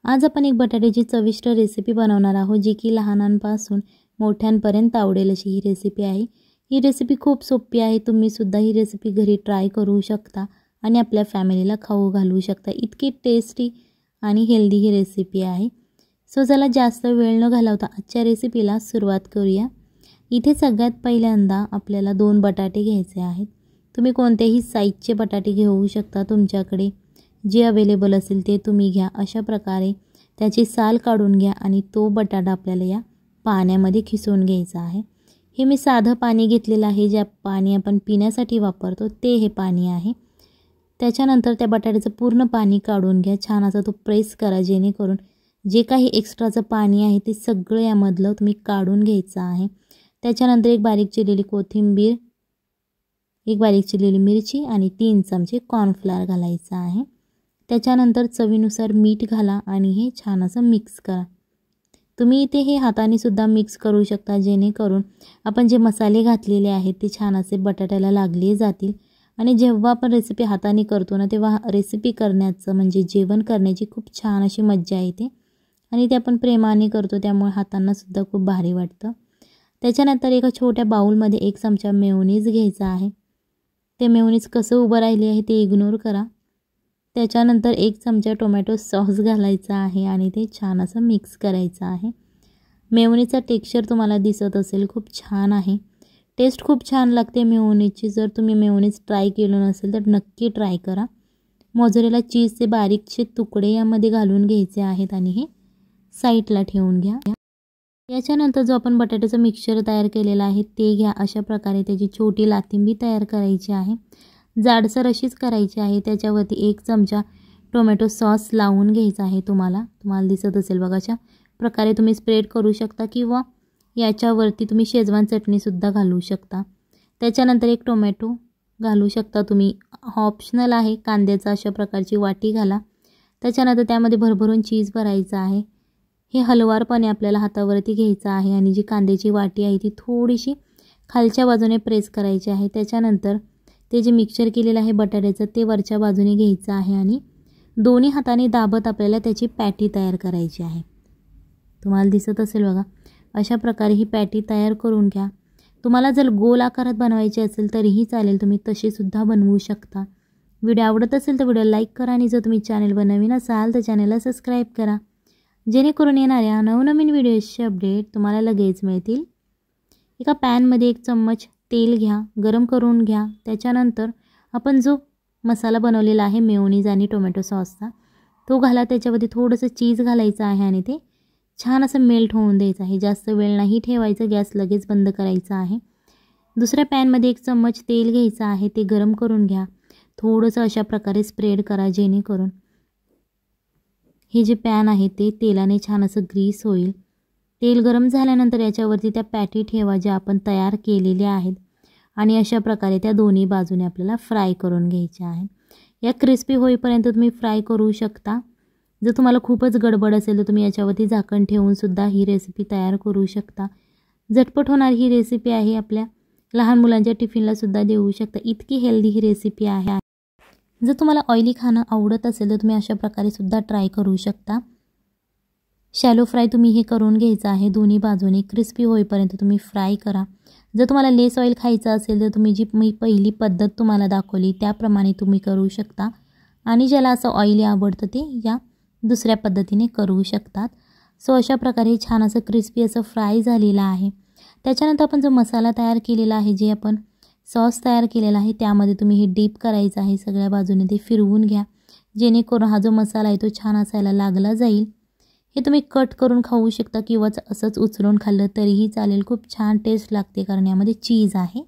आज आपण एक बटाट्याची चविष्ट रेसिपी बनवणार आहोत, जी की लहानांपासून मोठ्यांपर्यंत आवडेल अशी ही रेसिपी आहे। ही रेसिपी खूप सोपी आहे। तुम्ही सुद्धा ही रेसिपी घरी ट्राय करू शकता आणि आपल्या फॅमिलीला खाऊ घालू शकता। इतकी टेस्टी आणि हेल्दी ही रेसिपी आहे। सो चला जास्त वेळ न घालवता आजच्या रेसिपीला सुरुवात करूया। इथे सगळ्यात पहिल्यांदा आपल्याला 2 बटाटे घ्यायचे आहेत। तुम्ही कोणत्याही साइजचे बटाटे घेऊ शकता, तुमच्याकडे जे अवेलेबल असेल ते तुम्ही घ्या। अशा प्रकारे त्याची साल काढून घ्या आणि तो बटाटा आपल्याला या पाण्यामध्ये खिसून घ्यायचा आहे। हे मी साधं पाणी घेतलेलं आहे, जे पाणी आपण पिण्यासाठी वापरतो ते हे पाणी आहे। त्याच्यानंतर त्या बटाट्याचं पूर्ण पाणी काढून घ्या, छान असा तो प्रेस करा, जेणेकरून जे काही एक्स्ट्राचं पाणी आहे ते सगळं यामधलं तुम्ही काढून घ्यायचं आहे। त्याच्यानंतर एक बारीक चिरलेली कोथिंबीर, एक बारीक चिरलेली मिरची आणि 3 चमचे कॉर्नफ्लोअर घालायचं आहे। त्याच्यानंतर चवीनुसार मीठ घाला आणि हे छान असं मिक्स करा। तुम्ही इथे हे हाताने सुद्धा मिक्स करू शकता, जेणेकरून आपण जे मसाले घातलेले आहेत ते छान असे बटाट्याला लागले जातील। आणि जेव्हा आपण रेसिपी हाताने करतो ना, तेव्हा रेसिपी करण्याचं म्हणजे जेवण करण्याची खूप छान अशी मज्जा येते आणि ते आपण प्रेमाने करतो, त्यामुळे हातांना सुद्धा खूप भारी वाटतं। त्याच्यानंतर एका छोट्या बाउलमध्ये 1 चमचा मेयोनीज घ्यायचा आहे। ते मेयोनीज कसं उभं राहिले आहे ते इग्नोर करा। त्याच्यानंतर 1 चमचा टोमॅटो सॉस घालायचा आहे आणि ते छान असं मिक्स करायचं आहे। मेयोनीजचा टेक्स्चर तुम्हाला दिसत असेल, खूप छान आहे। टेस्ट खूप छान लागते मेयोनीजची। जर तुम्ही मेयोनीज ट्राय केलं नसेल तर नक्की ट्राय करा। मोझरेला चीजचे बारीकसे तुकडे यामध्ये घालून घ्यायचे आहेत आणि हे साईडला ठेवून घ्या। याच्यानंतर जो आपण बटाट्याचं मिक्सचर तयार केलेलं आहे ते घ्या। अशा प्रकारे त्याची छोटी लाथिंबी तयार करायची आहे, जाडसर अशीच करायची आहे। त्याच्यावरती 1 चमचा टोमॅटो सॉस लावून घ्यायचा आहे। तुम्हाला दिसत असेल बघा, अशा प्रकारे तुम्ही स्प्रेड करू शकता किंवा याच्यावरती तुम्ही शेजवान चटणी सुद्धा घालू शकता। त्याच्यानंतर 1 टोमॅटो घालू शकता तुम्ही, ऑप्शनल आहे। कांद्याचा अशा प्रकारची वाटी घाला। त्याच्यानंतर त्यामध्ये भरभरून चीज भरायचं आहे। हे हलवारपणे आपल्याला हातावरती घ्यायचं आहे आणि जी कांद्याची वाटी आहे ती थोडीशी खालच्या बाजूने प्रेस करायची आहे। त्याच्यानंतर ते जे मिक्सचर केलेलं आहे बटाट्याचं ते वरच्या बाजूने घ्यायचं आहे आणि दोन्ही हाताने दाबत आपल्याला त्याची पॅटी तयार करायची आहे। तुम्हाला दिसत असेल बघा, अशा प्रकारे ही पॅटी तयार करून घ्या। तुम्हाला जर गोल आकारात बनवायची असेल तरीही चालेल, तुम्ही तशी सुद्धा बनवू शकता। व्हिडिओ आवडत असेल तर व्हिडिओ लाईक करा आणि जर तुम्ही चॅनलवर नवीन असाल तर चॅनलला सबस्क्राईब करा, जेणेकरून येणाऱ्या नवनवीन व्हिडिओजचे अपडेट तुम्हाला लगेच मिळतील। एका पॅनमध्ये 1 चम्मच तेल घ्या, गरम करून घ्या। त्याच्यानंतर आपण जो मसाला बनवलेला आहे मेयोनीज आणि टोमॅटो सॉसचा तो घाला। त्याच्यावरती थोडंसं चीज घालायचं आहे आणि ते छान असं मेल्ट होऊन द्यायचं आहे। जास्त वेळ नाही ठेवायचं, गॅस लगेच बंद करायचा आहे। दुसऱ्या पॅनमध्ये 1 चम्मच तेल घ्यायचं आहे, ते गरम करून घ्या। थोडंसं अशा प्रकारे स्प्रेड करा, जेणेकरून हे जे पॅन आहे ते तेलाने छान असं ग्रीस होईल। तेल गरम झाल्यानंतर याच्यावरती त्या पॅटी ठेवा ज्या आपण तयार केलेल्या आहेत आणि अशा प्रकारे त्या दोन्ही बाजूने आपल्याला फ्राय करून घ्यायच्या आहेत। या क्रिस्पी होईपर्यंत तुम्ही फ्राय करू शकता। जर तुम्हाला खूपच गडबड असेल तर तुम्ही याच्यावरती झाकण ठेवून सुद्धा ही रेसिपी तयार करू शकता। झटपट होणारी ही रेसिपी आहे, आपल्या लहान मुलांच्या टिफिनला सुद्धा देऊ शकता। इतकी हेल्दी ही रेसिपी आहे। जर तुम्हाला ऑइली खाणं आवडत असेल तर तुम्ही अशा प्रकारे सुद्धा ट्राय करू शकता। शॅलो फ्राय तुम्ही हे करून घ्यायचं आहे, दोन्ही बाजूने क्रिस्पी होईपर्यंत तुम्ही फ्राय करा। जर तुम्हाला लेस ऑइल खायचं असेल तर तुम्ही जी मी पहिली पद्धत तुम्हाला दाखवली त्याप्रमाणे तुम्ही करू शकता आणि ज्याला असं ऑइली आवडतं ते या दुसऱ्या पद्धतीने करू शकतात। सो अशा प्रकारे छान असं क्रिस्पी असं फ्राय झालेलं आहे। त्याच्यानंतर आपण जो मसाला तयार केलेला आहे, जे आपण सॉस तयार केलेला आहे, त्यामध्ये तुम्ही हे डीप करायचं आहे। सगळ्या बाजूने ते फिरवून घ्या, जेणेकरून हा जो मसाला आहे तो छान असायला लागला जाईल। हे तुम्ही कट करून खाऊ शकता किंवा असंच उचलून खाल्लं तरीही चालेल, खूप छान टेस्ट लागते, कारण यामध्ये चीज आहे।